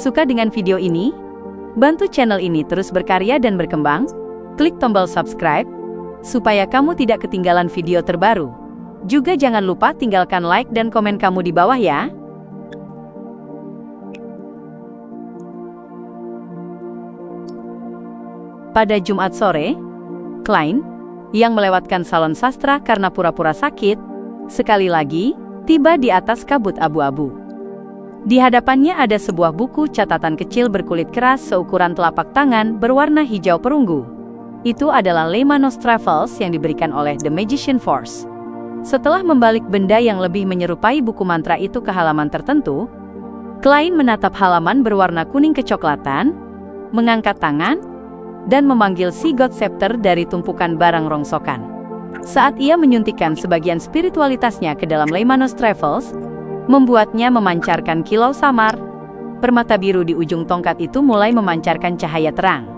Suka dengan video ini? Bantu channel ini terus berkarya dan berkembang. Klik tombol subscribe, supaya kamu tidak ketinggalan video terbaru. Juga jangan lupa tinggalkan like dan komen kamu di bawah ya. Pada Jumat sore, Klein, yang melewatkan salon sastra karena pura-pura sakit, sekali lagi tiba di atas kabut abu-abu. Di hadapannya ada sebuah buku catatan kecil berkulit keras seukuran telapak tangan berwarna hijau perunggu. Itu adalah Lemanos Travels yang diberikan oleh The Magician Force. Setelah membalik benda yang lebih menyerupai buku mantra itu ke halaman tertentu, Klein menatap halaman berwarna kuning kecoklatan, mengangkat tangan, dan memanggil si God Scepter dari tumpukan barang rongsokan. Saat ia menyuntikkan sebagian spiritualitasnya ke dalam Lemanos Travels, membuatnya memancarkan kilau samar. Permata biru di ujung tongkat itu mulai memancarkan cahaya terang.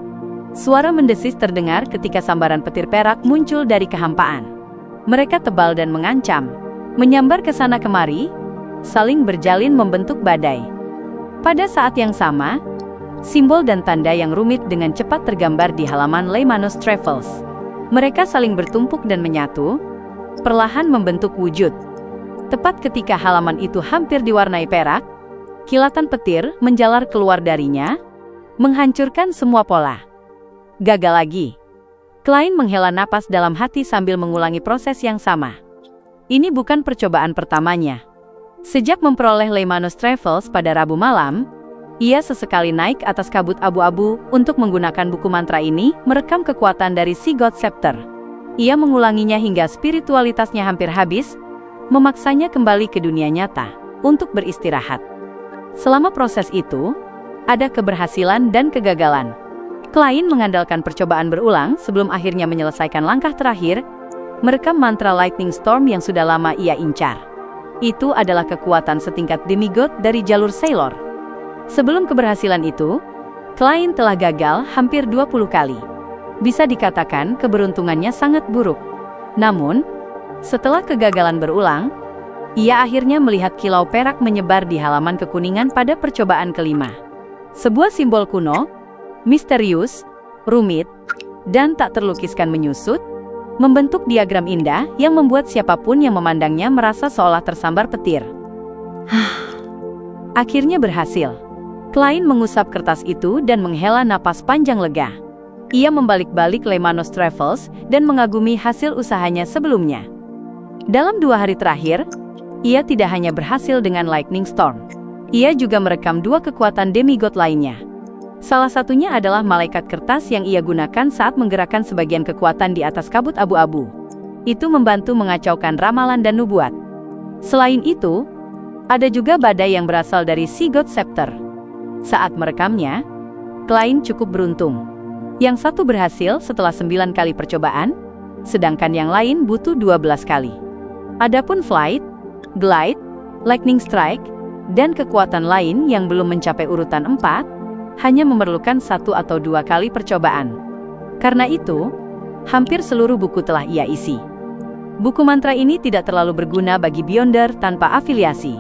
Suara mendesis terdengar ketika sambaran petir perak muncul dari kehampaan. Mereka tebal dan mengancam, menyambar ke sana kemari, saling berjalin membentuk badai. Pada saat yang sama, simbol dan tanda yang rumit dengan cepat tergambar di halaman Lemanos Travels. Mereka saling bertumpuk dan menyatu, perlahan membentuk wujud. Tepat ketika halaman itu hampir diwarnai perak, kilatan petir menjalar keluar darinya, menghancurkan semua pola. Gagal lagi. Klein menghela napas dalam hati sambil mengulangi proses yang sama. Ini bukan percobaan pertamanya. Sejak memperoleh Lemanos Travels pada Rabu malam, ia sesekali naik atas kabut abu-abu untuk menggunakan buku mantra ini merekam kekuatan dari si God Scepter. Ia mengulanginya hingga spiritualitasnya hampir habis, memaksanya kembali ke dunia nyata untuk beristirahat. Selama proses itu, ada keberhasilan dan kegagalan. Klein mengandalkan percobaan berulang sebelum akhirnya menyelesaikan langkah terakhir, merekam mantra Lightning Storm yang sudah lama ia incar. Itu adalah kekuatan setingkat demigod dari jalur Sailor. Sebelum keberhasilan itu, Klein telah gagal hampir 20 kali. Bisa dikatakan keberuntungannya sangat buruk. Namun, setelah kegagalan berulang, ia akhirnya melihat kilau perak menyebar di halaman kekuningan pada percobaan kelima. Sebuah simbol kuno, misterius, rumit, dan tak terlukiskan menyusut, membentuk diagram indah yang membuat siapapun yang memandangnya merasa seolah tersambar petir. Akhirnya berhasil. Klein mengusap kertas itu dan menghela napas panjang lega. Ia membalik-balik Lemanos Travels dan mengagumi hasil usahanya sebelumnya. Dalam 2 hari terakhir, ia tidak hanya berhasil dengan Lightning Storm. Ia juga merekam 2 kekuatan demigod lainnya. Salah satunya adalah malaikat kertas yang ia gunakan saat menggerakkan sebagian kekuatan di atas kabut abu-abu. Itu membantu mengacaukan ramalan dan nubuat. Selain itu, ada juga badai yang berasal dari si God Scepter. Saat merekamnya, Klein cukup beruntung. Yang satu berhasil setelah 9 kali percobaan, sedangkan yang lain butuh 12 kali. Adapun Flight, Glide, Lightning Strike, dan kekuatan lain yang belum mencapai urutan 4, hanya memerlukan 1 atau 2 kali percobaan. Karena itu, hampir seluruh buku telah ia isi. Buku mantra ini tidak terlalu berguna bagi Beyonder tanpa afiliasi.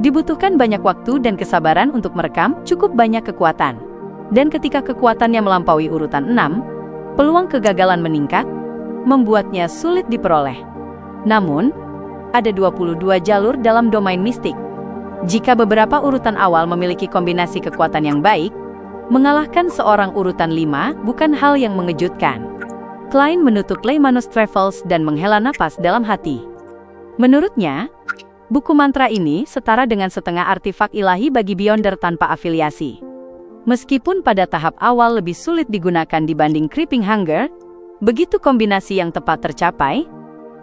Dibutuhkan banyak waktu dan kesabaran untuk merekam cukup banyak kekuatan. Dan ketika kekuatannya melampaui urutan 6, peluang kegagalan meningkat, membuatnya sulit diperoleh. Namun, ada 22 jalur dalam domain mistik. Jika beberapa urutan awal memiliki kombinasi kekuatan yang baik, mengalahkan seorang urutan 5 bukan hal yang mengejutkan. Klein menutup Lemanos Travels dan menghela napas dalam hati. Menurutnya, buku mantra ini setara dengan setengah artefak ilahi bagi Beyonder tanpa afiliasi. Meskipun pada tahap awal lebih sulit digunakan dibanding Creeping Hunger, begitu kombinasi yang tepat tercapai,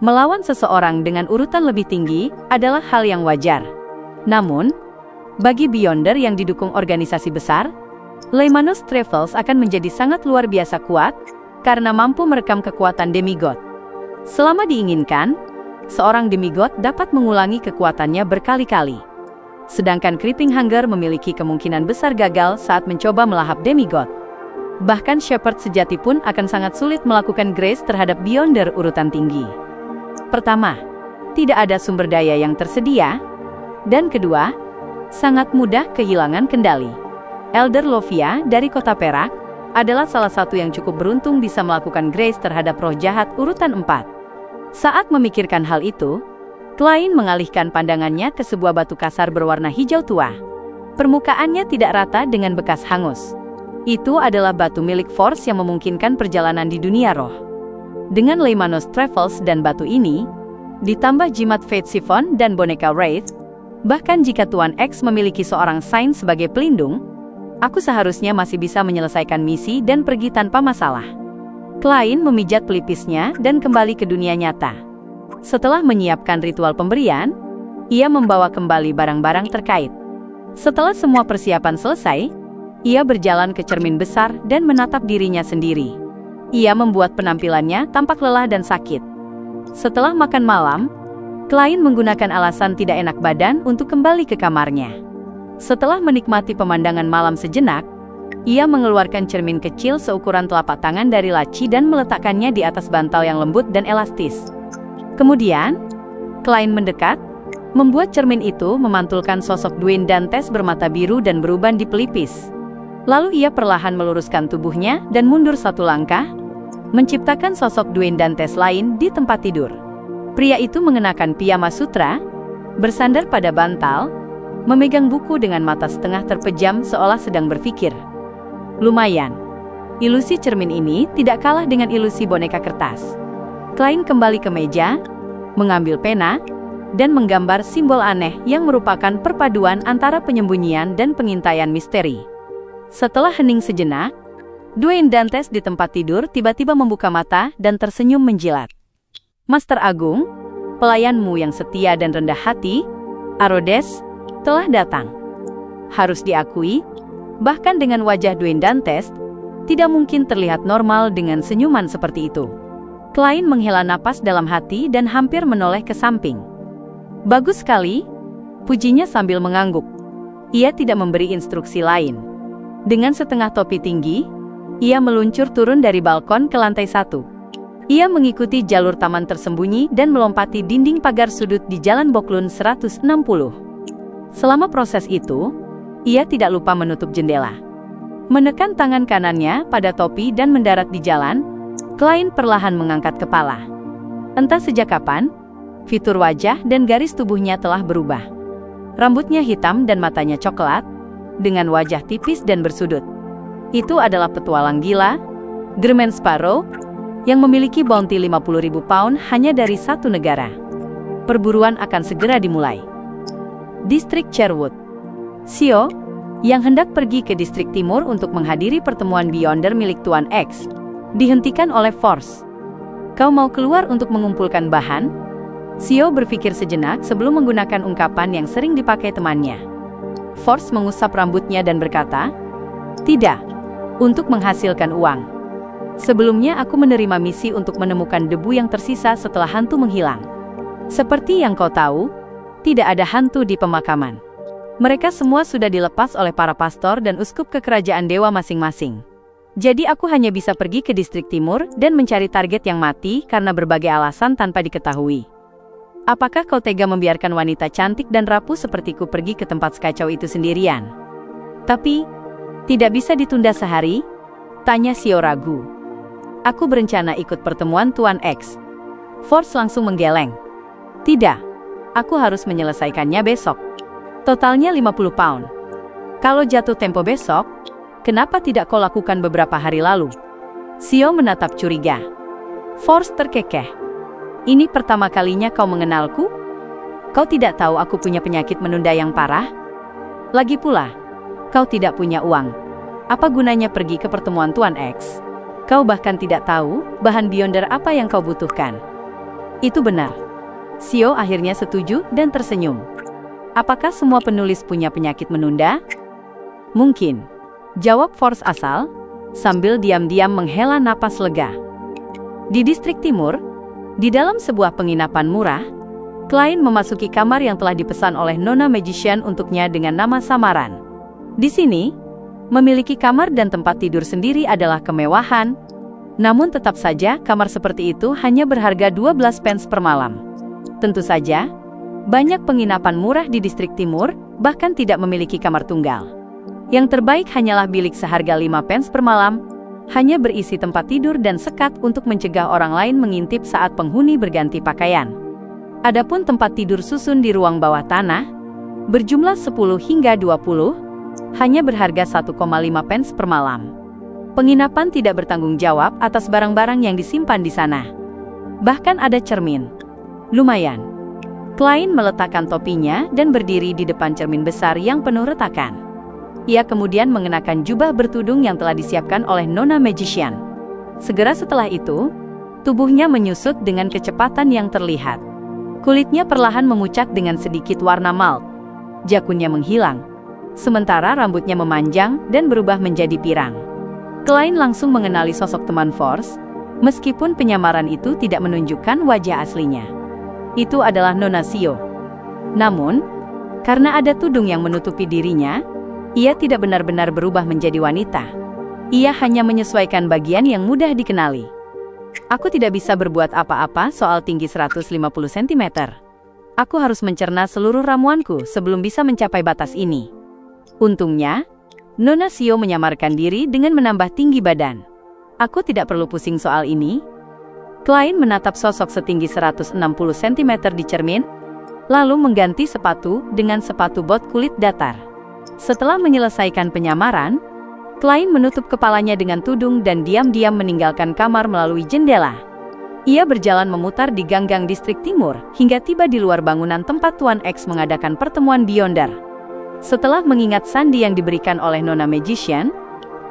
melawan seseorang dengan urutan lebih tinggi adalah hal yang wajar. Namun, bagi Beyonder yang didukung organisasi besar, Lemanos Travels akan menjadi sangat luar biasa kuat karena mampu merekam kekuatan demigod. Selama diinginkan, seorang demigod dapat mengulangi kekuatannya berkali-kali. Sedangkan Creeping Hunger memiliki kemungkinan besar gagal saat mencoba melahap demigod. Bahkan Shepherd sejati pun akan sangat sulit melakukan grace terhadap Beyonder urutan tinggi. Pertama, tidak ada sumber daya yang tersedia. Dan kedua, sangat mudah kehilangan kendali. Elder Lovia dari kota Perak, adalah salah satu yang cukup beruntung bisa melakukan grace terhadap roh jahat urutan 4. Saat memikirkan hal itu, Klein mengalihkan pandangannya ke sebuah batu kasar berwarna hijau tua. Permukaannya tidak rata dengan bekas hangus. Itu adalah batu milik Force yang memungkinkan perjalanan di dunia roh. Dengan Leimanos Travels dan batu ini, ditambah jimat Fate Siphon dan boneka Wraith, bahkan jika Tuan X memiliki seorang Saint sebagai pelindung, aku seharusnya masih bisa menyelesaikan misi dan pergi tanpa masalah. Klein memijat pelipisnya dan kembali ke dunia nyata. Setelah menyiapkan ritual pemberian, ia membawa kembali barang-barang terkait. Setelah semua persiapan selesai, ia berjalan ke cermin besar dan menatap dirinya sendiri. Ia membuat penampilannya tampak lelah dan sakit. Setelah makan malam, Klein menggunakan alasan tidak enak badan untuk kembali ke kamarnya. Setelah menikmati pemandangan malam sejenak, ia mengeluarkan cermin kecil seukuran telapak tangan dari laci dan meletakkannya di atas bantal yang lembut dan elastis. Kemudian, Klein mendekat, membuat cermin itu memantulkan sosok Dwayne Dantes bermata biru dan beruban di pelipis. Lalu ia perlahan meluruskan tubuhnya dan mundur satu langkah, menciptakan sosok Dwayne Dantes lain di tempat tidur. Pria itu mengenakan piyama sutra, bersandar pada bantal, memegang buku dengan mata setengah terpejam seolah sedang berpikir. Lumayan. Ilusi cermin ini tidak kalah dengan ilusi boneka kertas. Klein kembali ke meja, mengambil pena, dan menggambar simbol aneh yang merupakan perpaduan antara penyembunyian dan pengintaian misteri. Setelah hening sejenak, Dwayne Dantes di tempat tidur tiba-tiba membuka mata dan tersenyum menjilat. Master Agung, pelayanmu yang setia dan rendah hati, Arodes, telah datang. Harus diakui, bahkan dengan wajah Dwayne Dantes, tidak mungkin terlihat normal dengan senyuman seperti itu. Klein menghela napas dalam hati dan hampir menoleh ke samping. Bagus sekali, pujinya sambil mengangguk. Ia tidak memberi instruksi lain. Dengan setengah topi tinggi, ia meluncur turun dari balkon ke lantai 1. Ia mengikuti jalur taman tersembunyi dan melompati dinding pagar sudut di Jalan Boklun 160. Selama proses itu, ia tidak lupa menutup jendela. Menekan tangan kanannya pada topi dan mendarat di jalan, Klein perlahan mengangkat kepala. Entah sejak kapan, fitur wajah dan garis tubuhnya telah berubah. Rambutnya hitam dan matanya coklat, dengan wajah tipis dan bersudut. Itu adalah petualang gila, German Sparrow, yang memiliki bounty 50.000 pound hanya dari satu negara. Perburuan akan segera dimulai. Distrik Sherwood. Sio, yang hendak pergi ke distrik timur untuk menghadiri pertemuan Beyonder milik Tuan X, dihentikan oleh Force. Kau mau keluar untuk mengumpulkan bahan? Sio berpikir sejenak sebelum menggunakan ungkapan yang sering dipakai temannya. Force mengusap rambutnya dan berkata, "Tidak, untuk menghasilkan uang. Sebelumnya aku menerima misi untuk menemukan debu yang tersisa setelah hantu menghilang. Seperti yang kau tahu, tidak ada hantu di pemakaman. Mereka semua sudah dilepas oleh para pastor dan uskup ke kerajaan dewa masing-masing. Jadi aku hanya bisa pergi ke distrik timur dan mencari target yang mati karena berbagai alasan tanpa diketahui. Apakah kau tega membiarkan wanita cantik dan rapuh sepertiku pergi ke tempat sekacau itu sendirian?" "Tapi, tidak bisa ditunda sehari?" tanya Sio ragu. "Aku berencana ikut pertemuan Tuan X." Force langsung menggeleng. "Tidak, aku harus menyelesaikannya besok. Totalnya 50 pound. Kalau jatuh tempo besok, kenapa tidak kau lakukan beberapa hari lalu?" Sio menatap curiga. Force terkekeh. "Ini pertama kalinya kau mengenalku? Kau tidak tahu aku punya penyakit menunda yang parah? Lagi pula, kau tidak punya uang. Apa gunanya pergi ke pertemuan Tuan X? Kau bahkan tidak tahu bahan Beyonder apa yang kau butuhkan." "Itu benar." Sio akhirnya setuju dan tersenyum. "Apakah semua penulis punya penyakit menunda?" "Mungkin," jawab Force asal, sambil diam-diam menghela napas lega. Di distrik timur, di dalam sebuah penginapan murah, Klein memasuki kamar yang telah dipesan oleh Nona Magician untuknya dengan nama samaran. Di sini, memiliki kamar dan tempat tidur sendiri adalah kemewahan, namun tetap saja kamar seperti itu hanya berharga 12 pence per malam. Tentu saja, banyak penginapan murah di distrik timur bahkan tidak memiliki kamar tunggal. Yang terbaik hanyalah bilik seharga 5 pence per malam, hanya berisi tempat tidur dan sekat untuk mencegah orang lain mengintip saat penghuni berganti pakaian. Adapun tempat tidur susun di ruang bawah tanah, berjumlah 10 hingga 20, hanya berharga 1,5 pence per malam. Penginapan tidak bertanggung jawab atas barang-barang yang disimpan di sana. Bahkan ada cermin. Lumayan. Klein meletakkan topinya dan berdiri di depan cermin besar yang penuh retakan. Ia kemudian mengenakan jubah bertudung yang telah disiapkan oleh Nona Magician. Segera setelah itu, tubuhnya menyusut dengan kecepatan yang terlihat. Kulitnya perlahan memucat dengan sedikit warna malt. Jakunnya menghilang, sementara rambutnya memanjang dan berubah menjadi pirang. Klein langsung mengenali sosok teman Force, meskipun penyamaran itu tidak menunjukkan wajah aslinya. Itu adalah Nona Sio. Namun, karena ada tudung yang menutupi dirinya, ia tidak benar-benar berubah menjadi wanita. Ia hanya menyesuaikan bagian yang mudah dikenali. Aku tidak bisa berbuat apa-apa soal tinggi 150 cm. Aku harus mencerna seluruh ramuanku sebelum bisa mencapai batas ini. Untungnya, Nona Sio menyamarkan diri dengan menambah tinggi badan. Aku tidak perlu pusing soal ini. Klein menatap sosok setinggi 160 cm di cermin, lalu mengganti sepatu dengan sepatu bot kulit datar. Setelah menyelesaikan penyamaran, Klein menutup kepalanya dengan tudung dan diam-diam meninggalkan kamar melalui jendela. Ia berjalan memutar di gang-gang distrik timur, hingga tiba di luar bangunan tempat Tuan X mengadakan pertemuan Beyonder. Setelah mengingat sandi yang diberikan oleh Nona Magician,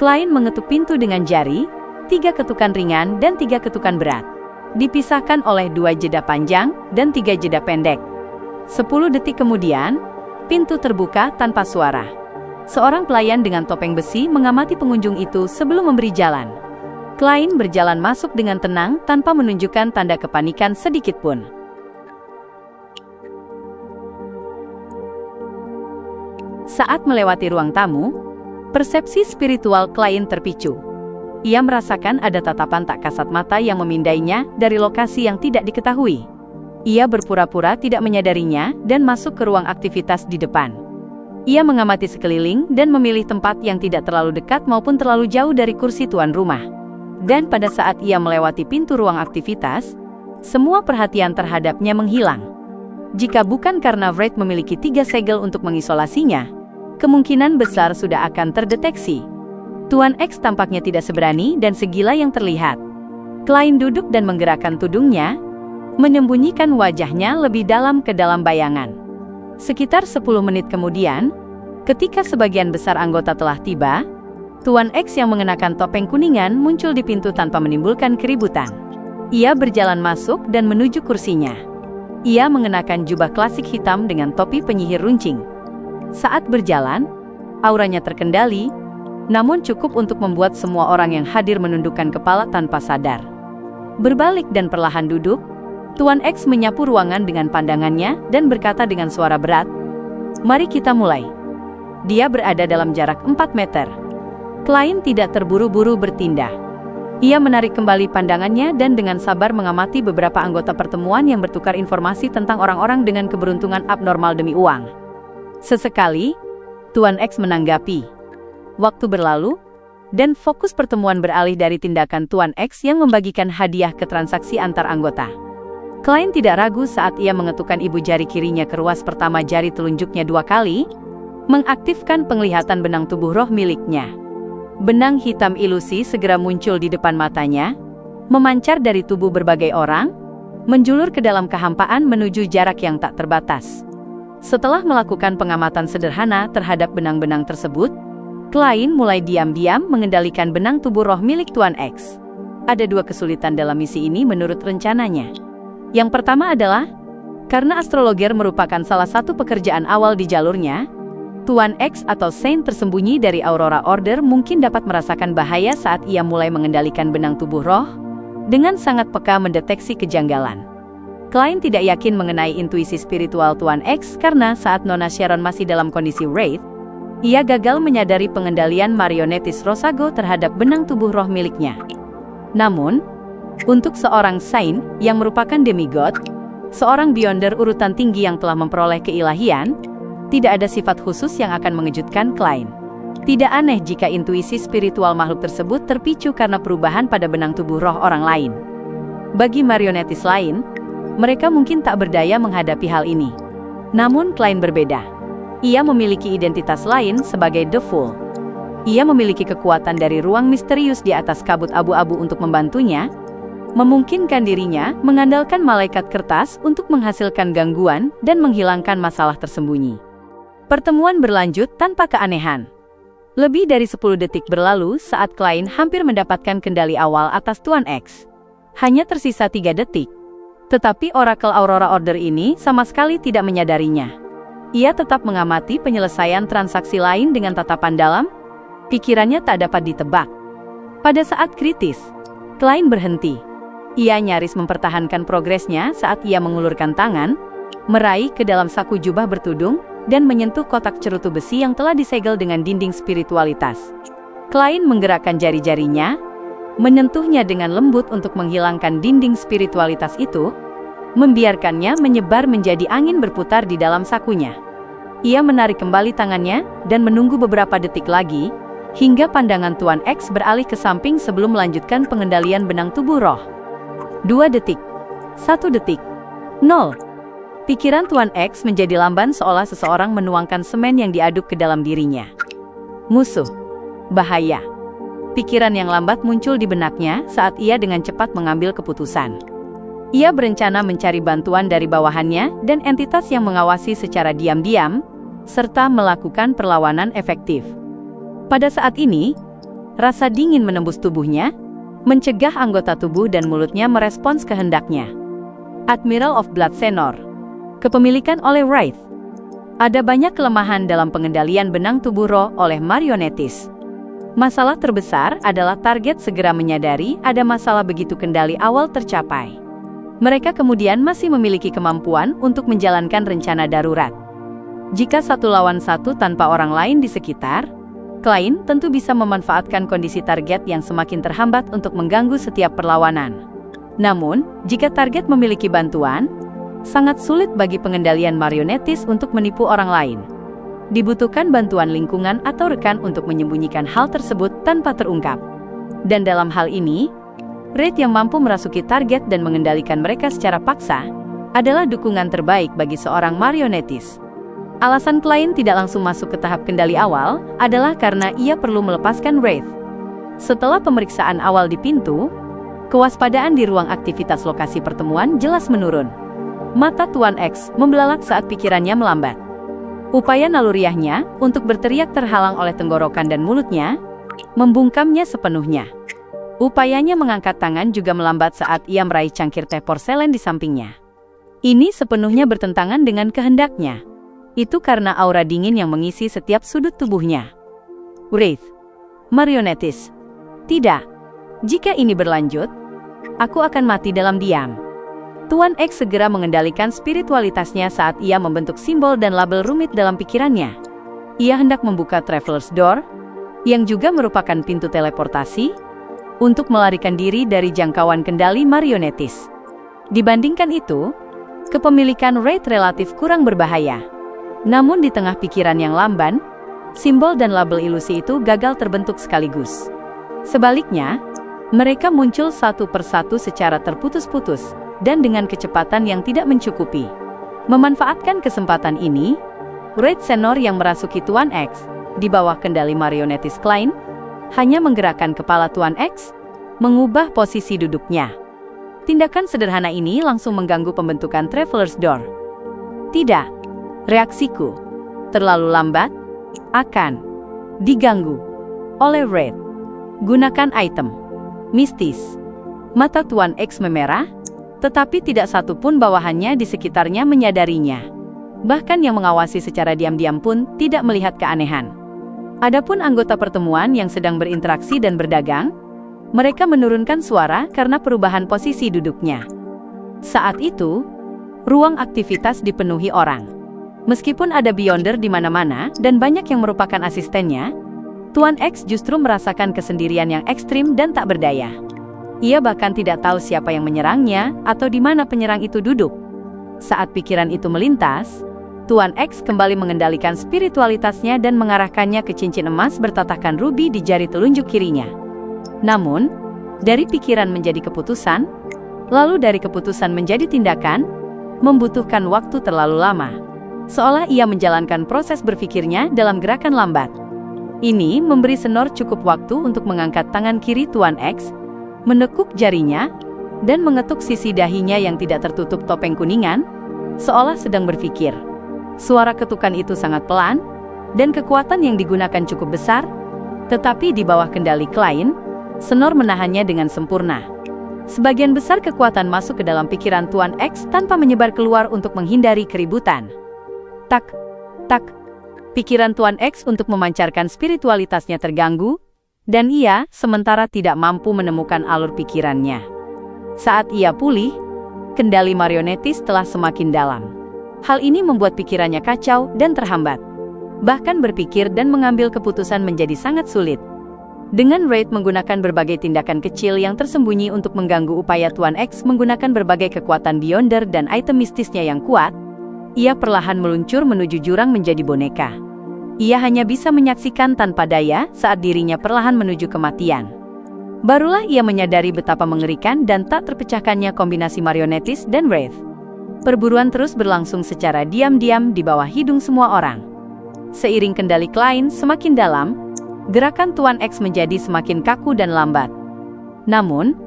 Klein mengetuk pintu dengan jari, 3 ketukan ringan dan 3 ketukan berat. Dipisahkan oleh 2 jeda panjang dan 3 jeda pendek. 10 detik kemudian, pintu terbuka tanpa suara. Seorang pelayan dengan topeng besi mengamati pengunjung itu sebelum memberi jalan. Klein berjalan masuk dengan tenang tanpa menunjukkan tanda kepanikan sedikit pun. Saat melewati ruang tamu, persepsi spiritual Klein terpicu. Ia merasakan ada tatapan tak kasat mata yang memindainya dari lokasi yang tidak diketahui. Ia berpura-pura tidak menyadarinya dan masuk ke ruang aktivitas di depan. Ia mengamati sekeliling dan memilih tempat yang tidak terlalu dekat maupun terlalu jauh dari kursi tuan rumah. Dan pada saat ia melewati pintu ruang aktivitas, semua perhatian terhadapnya menghilang. Jika bukan karena Wraith memiliki 3 segel untuk mengisolasinya, kemungkinan besar sudah akan terdeteksi. Tuan X tampaknya tidak seberani dan segila yang terlihat. Klein duduk dan menggerakkan tudungnya, menyembunyikan wajahnya lebih dalam ke dalam bayangan. Sekitar 10 menit kemudian, ketika sebagian besar anggota telah tiba, Tuan X yang mengenakan topeng kuningan muncul di pintu tanpa menimbulkan keributan. Ia berjalan masuk dan menuju kursinya. Ia mengenakan jubah klasik hitam dengan topi penyihir runcing. Saat berjalan, auranya terkendali, namun cukup untuk membuat semua orang yang hadir menundukkan kepala tanpa sadar. Berbalik dan perlahan duduk, Tuan X menyapu ruangan dengan pandangannya dan berkata dengan suara berat, "Mari kita mulai." Dia berada dalam jarak 4 meter. Klein tidak terburu-buru bertindak. Ia menarik kembali pandangannya dan dengan sabar mengamati beberapa anggota pertemuan yang bertukar informasi tentang orang-orang dengan keberuntungan abnormal demi uang. Sesekali, Tuan X menanggapi. Waktu berlalu, dan fokus pertemuan beralih dari tindakan Tuan X yang membagikan hadiah ke transaksi antar anggota. Klein tidak ragu saat ia mengetukkan ibu jari kirinya ke ruas pertama jari telunjuknya 2 kali, mengaktifkan penglihatan benang tubuh roh miliknya. Benang hitam ilusi segera muncul di depan matanya, memancar dari tubuh berbagai orang, menjulur ke dalam kehampaan menuju jarak yang tak terbatas. Setelah melakukan pengamatan sederhana terhadap benang-benang tersebut, Klein mulai diam-diam mengendalikan benang tubuh roh milik Tuan X. Ada 2 kesulitan dalam misi ini menurut rencananya. Yang pertama adalah, karena astrologer merupakan salah satu pekerjaan awal di jalurnya, Tuan X atau Saint tersembunyi dari Aurora Order mungkin dapat merasakan bahaya saat ia mulai mengendalikan benang tubuh roh, dengan sangat peka mendeteksi kejanggalan. Klein tidak yakin mengenai intuisi spiritual Tuan X karena saat Nona Sharon masih dalam kondisi Wraith, ia gagal menyadari pengendalian marionetis Rosago terhadap benang tubuh roh miliknya. Namun, untuk seorang Saint yang merupakan demigod, seorang Beyonder urutan tinggi yang telah memperoleh keilahian, tidak ada sifat khusus yang akan mengejutkan Klein. Tidak aneh jika intuisi spiritual makhluk tersebut terpicu karena perubahan pada benang tubuh roh orang lain. Bagi marionetis lain, mereka mungkin tak berdaya menghadapi hal ini. Namun Klein berbeda. Ia memiliki identitas lain sebagai The Fool. Ia memiliki kekuatan dari ruang misterius di atas kabut abu-abu untuk membantunya, memungkinkan dirinya mengandalkan malaikat kertas untuk menghasilkan gangguan dan menghilangkan masalah tersembunyi. Pertemuan berlanjut tanpa keanehan. Lebih dari 10 detik berlalu saat Klein hampir mendapatkan kendali awal atas Tuan X. Hanya tersisa 3 detik. Tetapi Oracle Aurora Order ini sama sekali tidak menyadarinya. Ia tetap mengamati penyelesaian transaksi lain dengan tatapan dalam. Pikirannya tak dapat ditebak. Pada saat kritis, Klein berhenti. Ia nyaris mempertahankan progresnya saat ia mengulurkan tangan, meraih ke dalam saku jubah bertudung, dan menyentuh kotak cerutu besi yang telah disegel dengan dinding spiritualitas. Klein menggerakkan jari-jarinya, menyentuhnya dengan lembut untuk menghilangkan dinding spiritualitas itu, membiarkannya menyebar menjadi angin berputar di dalam sakunya. Ia menarik kembali tangannya dan menunggu beberapa detik lagi, hingga pandangan Tuan X beralih ke samping sebelum melanjutkan pengendalian benang tubuh roh. 2 detik. 1 detik. 0. Pikiran Tuan X menjadi lamban seolah seseorang menuangkan semen yang diaduk ke dalam dirinya. Musuh. Bahaya. Pikiran yang lambat muncul di benaknya saat ia dengan cepat mengambil keputusan. Ia berencana mencari bantuan dari bawahannya dan entitas yang mengawasi secara diam-diam, serta melakukan perlawanan efektif. Pada saat ini, rasa dingin menembus tubuhnya, mencegah anggota tubuh dan mulutnya merespons kehendaknya. Admiral of Blood Senor. Kepemilikan oleh Wraith. Ada banyak kelemahan dalam pengendalian benang tubuh roh oleh marionetis. Masalah terbesar adalah target segera menyadari ada masalah begitu kendali awal tercapai. Mereka kemudian masih memiliki kemampuan untuk menjalankan rencana darurat. Jika 1 lawan 1 tanpa orang lain di sekitar, Klein tentu bisa memanfaatkan kondisi target yang semakin terhambat untuk mengganggu setiap perlawanan. Namun, jika target memiliki bantuan, sangat sulit bagi pengendalian marionetis untuk menipu orang lain. Dibutuhkan bantuan lingkungan atau rekan untuk menyembunyikan hal tersebut tanpa terungkap. Dan dalam hal ini, Wraith yang mampu merasuki target dan mengendalikan mereka secara paksa adalah dukungan terbaik bagi seorang marionetis. Alasan Klein tidak langsung masuk ke tahap kendali awal adalah karena ia perlu melepaskan Wraith. Setelah pemeriksaan awal di pintu, kewaspadaan di ruang aktivitas lokasi pertemuan jelas menurun. Mata Tuan X membelalak saat pikirannya melambat. Upaya naluriahnya untuk berteriak terhalang oleh tenggorokan dan mulutnya, membungkamnya sepenuhnya. Upayanya mengangkat tangan juga melambat saat ia meraih cangkir teh porselen di sampingnya. Ini sepenuhnya bertentangan dengan kehendaknya. Itu karena aura dingin yang mengisi setiap sudut tubuhnya. Wraith. Marionetis. Tidak. Jika ini berlanjut, aku akan mati dalam diam. Tuan X segera mengendalikan spiritualitasnya saat ia membentuk simbol dan label rumit dalam pikirannya. Ia hendak membuka Traveler's Door, yang juga merupakan pintu teleportasi, untuk melarikan diri dari jangkauan kendali marionetis. Dibandingkan itu, kepemilikan Wraith relatif kurang berbahaya. Namun di tengah pikiran yang lamban, simbol dan label ilusi itu gagal terbentuk sekaligus. Sebaliknya, mereka muncul satu persatu secara terputus-putus, dan dengan kecepatan yang tidak mencukupi. Memanfaatkan kesempatan ini, Wraith Senor yang merasuki Tuan X, di bawah kendali marionetis Klein, hanya menggerakkan kepala Tuan X, mengubah posisi duduknya. Tindakan sederhana ini langsung mengganggu pembentukan Traveler's Door. Tidak, reaksiku terlalu lambat, akan diganggu oleh Wraith. Gunakan item mistis. Mata Tuan X memerah, tetapi tidak satu pun bawahannya di sekitarnya menyadarinya. Bahkan yang mengawasi secara diam-diam pun tidak melihat keanehan. Adapun anggota pertemuan yang sedang berinteraksi dan berdagang, mereka menurunkan suara karena perubahan posisi duduknya. Saat itu, ruang aktivitas dipenuhi orang. Meskipun ada Beyonder di mana-mana dan banyak yang merupakan asistennya, Tuan X justru merasakan kesendirian yang ekstrim dan tak berdaya. Ia bahkan tidak tahu siapa yang menyerangnya atau di mana penyerang itu duduk. Saat pikiran itu melintas, Tuan X kembali mengendalikan spiritualitasnya dan mengarahkannya ke cincin emas bertatahkan rubi di jari telunjuk kirinya. Namun, dari pikiran menjadi keputusan, lalu dari keputusan menjadi tindakan, membutuhkan waktu terlalu lama. Seolah ia menjalankan proses berpikirnya dalam gerakan lambat. Ini memberi Senor cukup waktu untuk mengangkat tangan kiri Tuan X, menekuk jarinya, dan mengetuk sisi dahinya yang tidak tertutup topeng kuningan, seolah sedang berpikir. Suara ketukan itu sangat pelan, dan kekuatan yang digunakan cukup besar, tetapi di bawah kendali Klein, Senor menahannya dengan sempurna. Sebagian besar kekuatan masuk ke dalam pikiran Tuan X tanpa menyebar keluar untuk menghindari keributan. Tak, tak. Pikiran Tuan X untuk memancarkan spiritualitasnya terganggu, dan ia sementara tidak mampu menemukan alur pikirannya. Saat ia pulih, kendali marionetis telah semakin dalam. Hal ini membuat pikirannya kacau dan terhambat. Bahkan berpikir dan mengambil keputusan menjadi sangat sulit. Dengan Wraith menggunakan berbagai tindakan kecil yang tersembunyi untuk mengganggu upaya Tuan X menggunakan berbagai kekuatan Beyonder dan item mistisnya yang kuat, ia perlahan meluncur menuju jurang menjadi boneka. Ia hanya bisa menyaksikan tanpa daya saat dirinya perlahan menuju kematian. Barulah ia menyadari betapa mengerikan dan tak terpecahkannya kombinasi marionetis dan Wraith. Perburuan terus berlangsung secara diam-diam di bawah hidung semua orang. Seiring kendali Klein semakin dalam, gerakan Tuan X menjadi semakin kaku dan lambat. Namun,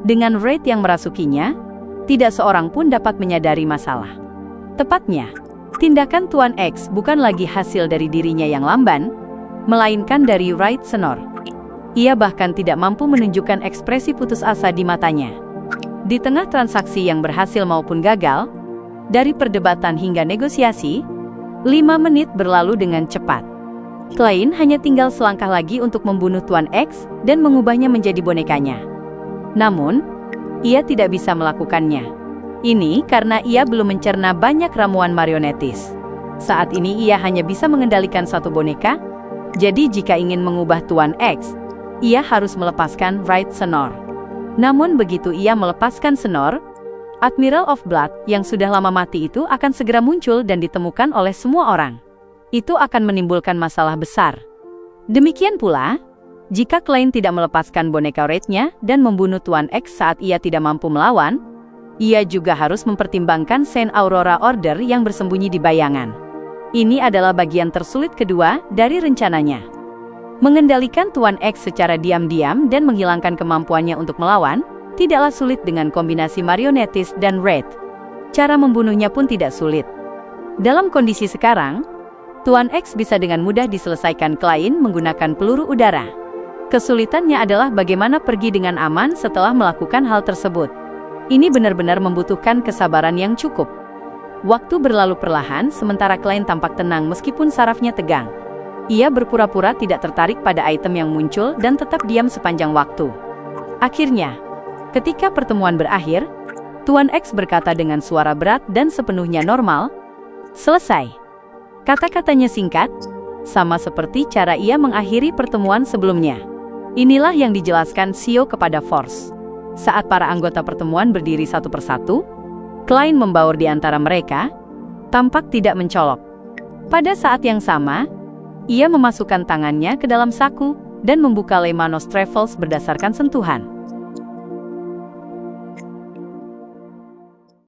dengan Wraith yang merasukinya, tidak seorang pun dapat menyadari masalah. Tepatnya, tindakan Tuan X bukan lagi hasil dari dirinya yang lamban, melainkan dari Wraith Senor. Ia bahkan tidak mampu menunjukkan ekspresi putus asa di matanya. Di tengah transaksi yang berhasil maupun gagal, dari perdebatan hingga negosiasi, 5 menit berlalu dengan cepat. Klein hanya tinggal selangkah lagi untuk membunuh Tuan X dan mengubahnya menjadi bonekanya. Namun, ia tidak bisa melakukannya. Ini karena ia belum mencerna banyak ramuan marionetis. Saat ini ia hanya bisa mengendalikan satu boneka, jadi jika ingin mengubah Tuan X, ia harus melepaskan Wraith Senor. Namun begitu ia melepaskan Senor, Admiral of Blood yang sudah lama mati itu akan segera muncul dan ditemukan oleh semua orang. Itu akan menimbulkan masalah besar. Demikian pula, jika Klein tidak melepaskan boneka Wraith-nya dan membunuh Tuan X saat ia tidak mampu melawan, ia juga harus mempertimbangkan Saint Aurora Order yang bersembunyi di bayangan. Ini adalah bagian tersulit kedua dari rencananya. Mengendalikan Tuan X secara diam-diam dan menghilangkan kemampuannya untuk melawan, tidaklah sulit dengan kombinasi marionetis dan Wraith. Cara membunuhnya pun tidak sulit. Dalam kondisi sekarang, Tuan X bisa dengan mudah diselesaikan Klein menggunakan peluru udara. Kesulitannya adalah bagaimana pergi dengan aman setelah melakukan hal tersebut. Ini benar-benar membutuhkan kesabaran yang cukup. Waktu berlalu perlahan sementara Klein tampak tenang meskipun sarafnya tegang. Ia berpura-pura tidak tertarik pada item yang muncul dan tetap diam sepanjang waktu. Akhirnya, ketika pertemuan berakhir, Tuan X berkata dengan suara berat dan sepenuhnya normal, "Selesai." Kata-katanya singkat, sama seperti cara ia mengakhiri pertemuan sebelumnya. Inilah yang dijelaskan Xio kepada Force. Saat para anggota pertemuan berdiri satu persatu, Klein membaur di antara mereka, tampak tidak mencolok. Pada saat yang sama, ia memasukkan tangannya ke dalam saku dan membuka Lemanos Travels berdasarkan sentuhan.